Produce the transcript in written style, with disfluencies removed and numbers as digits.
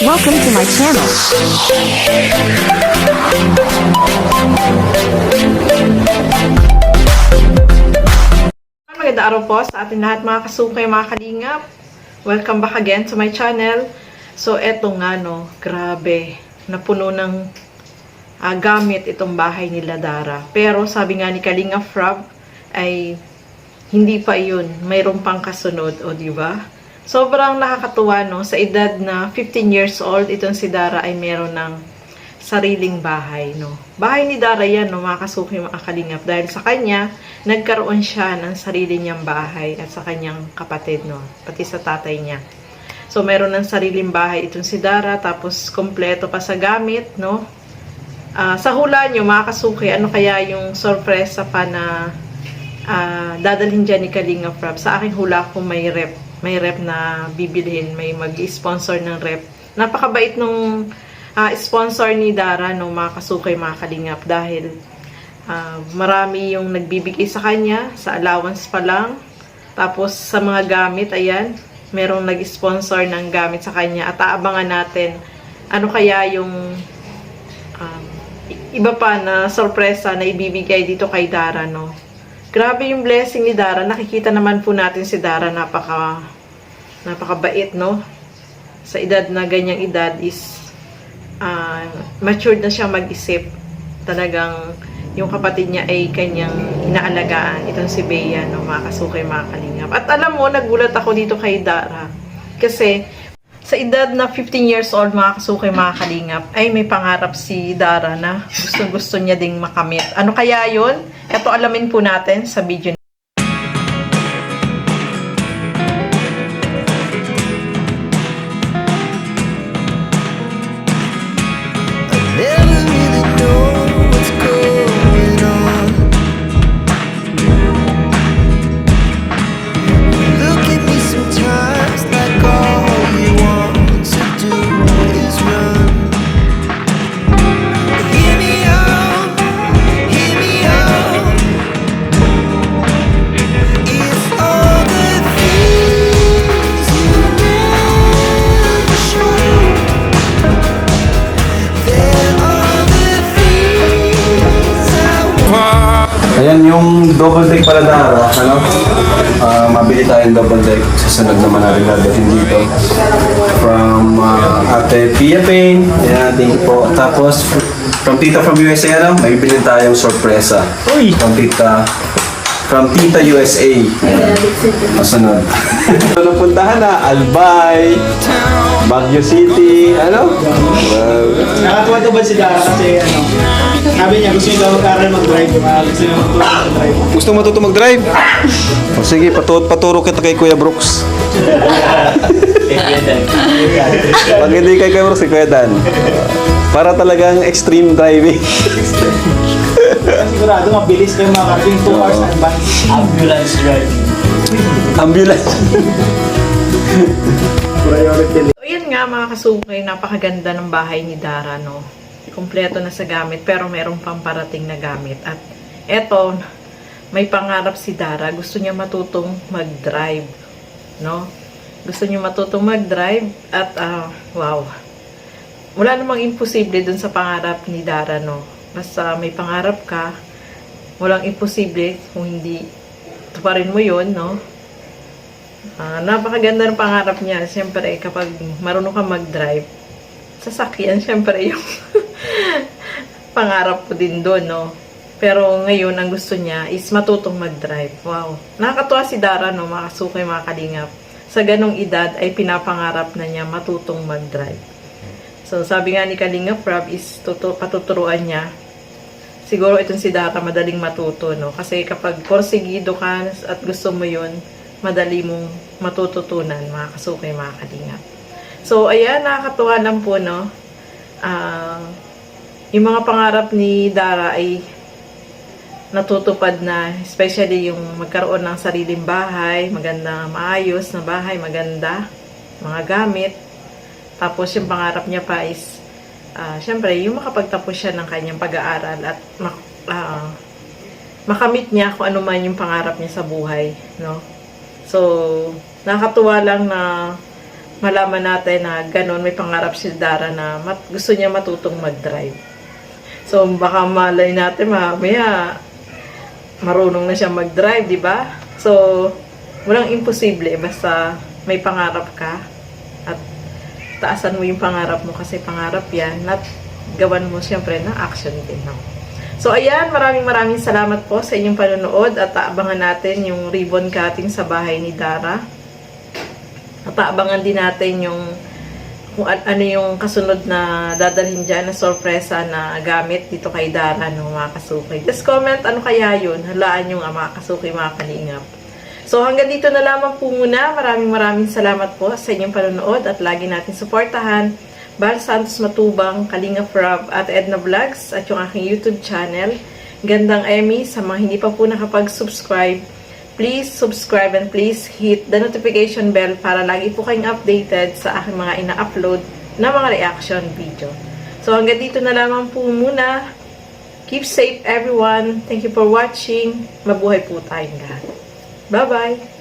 Welcome to my channel. Magandang araw po sa ating lahat mga kasukay, mga kalingap. Welcome back again to my channel. So eto nga no, grabe, napuno ng gamit itong bahay nila Dara. Pero sabi nga ni Kalinga Frab ay hindi pa yun, mayroon pang kasunod, o di ba? Sobrang nakakatuwa no, sa edad na 15 years old, itong si Dara ay meron ng sariling bahay no. Bahay ni Dara yan no, mga kasuki, mga kalingap, dahil sa kanya nagkaroon siya ng sarili niyang bahay at sa kanyang kapatid no, pati sa tatay niya. So meron ng sariling bahay itong si Dara, tapos kompleto pa sa gamit no. Sa hula nyo mga kasuki, ano kaya yung sorpresa pa na dadalhin dyan ni Kalinga Frab? Sa aking hula ko may rep. May rep na bibilhin, may mag-sponsor ng rep. Napakabait nung sponsor ni Dara, no, mga kasukay, mga kalingap, dahil marami yung nagbibigay sa kanya, sa allowance pa lang. Tapos sa mga gamit, ayan, merong nag-sponsor ng gamit sa kanya. At aabangan natin, ano kaya yung iba pa na sorpresa na ibibigay dito kay Dara, no. Grabe yung blessing ni Dara. Nakikita naman po natin si Dara, napakabait, no? Sa edad na ganyang edad is matured na siya mag-isip. Talagang yung kapatid niya ay kanyang inaalagaan. Itong si Bea, no? Mga kasukay, mga kalingap. At alam mo, nagulat ako dito kay Dara. Kasi sa edad na 15 years old, mga kasukay, mga kalingap, ay may pangarap si Dara na gustong-gusto niya ding makamit. Ano kaya yun? Ito alamin po natin sa video. Ayan yung double deck pala Dara, ano? Mabili tayong double deck. Susunod naman natin dadating dito. From Ate Pia Payne. Ayan, thank you po. Tapos, from Tita from USA, ano? May bilhin tayong sorpresa. Uy! From Tita USA. Ayan. Masunod. Ano puntahan na? Albay, Baguio City, ano? Nakatuwa to ba si Dara kasi ano, sabi niya gusto niya mag-aral mag-drive, gusto niya mag-drive. Gusto mo matuto mag-drive? O sige, paturo kita kay Kuya Brooks. Pag hindi kay Kuya Brooks, kay Kuya Dan. Para talagang extreme driving. Sigurado mabilis kayo makarating 2 hours advance. Ambulance driving. Ambulance. Priority. So, yun nga mga kasukay, napakaganda ng bahay ni Dara, no. Kompleto na sa gamit, pero merong pamparating na gamit. At eto, may pangarap si Dara. Gusto niya matutong mag-drive, no. Gusto niya matutong mag-drive at wow. Wala namang imposible dun sa pangarap ni Dara, no. Basta may pangarap ka, walang imposible kung hindi tuparin mo yun, no. Napakaganda ng pangarap niya. Siyempre, kapag marunong ka mag-drive, sasakyan, siyempre yung pangarap ko din doon, no. Pero ngayon, ang gusto niya is matutong mag-drive. Wow. Nakakatuwa si Dara, no, mga kasukay, mga kalingap. Sa ganong edad, ay pinapangarap na niya matutong mag-drive. So, sabi nga ni Kalinga Frab is patuturuan niya. Siguro itong si Dara madaling matuto, no? Kasi kapag porsigido ka at gusto mo yun, madali mong matututunan, mga kasukay, mga kalingap. So, ayan, nakakatuwa lang po, no? Yung mga pangarap ni Dara ay natutupad na, especially yung magkaroon ng sariling bahay, maganda, maayos na bahay, maganda, mga gamit. Tapos yung pangarap niya pa is, syempre, yung makapagtapos siya ng kanyang pag-aaral at makamit niya kung ano man yung pangarap niya sa buhay, no? So, nakakatuwa lang na malaman natin na ganun, may pangarap si Dara na gusto niya matutong mag-drive. So, baka malay natin, mamaya, marunong na siya mag-drive, di ba? So, walang imposible, basta may pangarap ka, at taasan mo yung pangarap mo kasi pangarap yan, at gawan mo siyempre na action din. No? So, ayan, maraming salamat po sa inyong panonood, at abangan natin yung ribbon cutting sa bahay ni Dara. At abangan din natin yung kung ano yung kasunod na dadalhin dyan na sorpresa na gamit dito kay Dara, no, mga kasuki. Just comment ano kaya yun. Halaan yung mga kasuki, mga kalingap. So hanggang dito na lamang po muna. Maraming salamat po sa inyong panonood at lagi natin suportahan Bal Santos Matubang, Kalingap Rob at Edna Vlogs at yung aking YouTube channel. Gandang Emmy, sa mga hindi pa po nakapag-subscribe, please subscribe and please hit the notification bell para lagi po kayong updated sa aking mga ina-upload na mga reaction video. So hanggang dito na lamang po muna. Keep safe everyone. Thank you for watching. Mabuhay po tayong lahat. Bye-bye!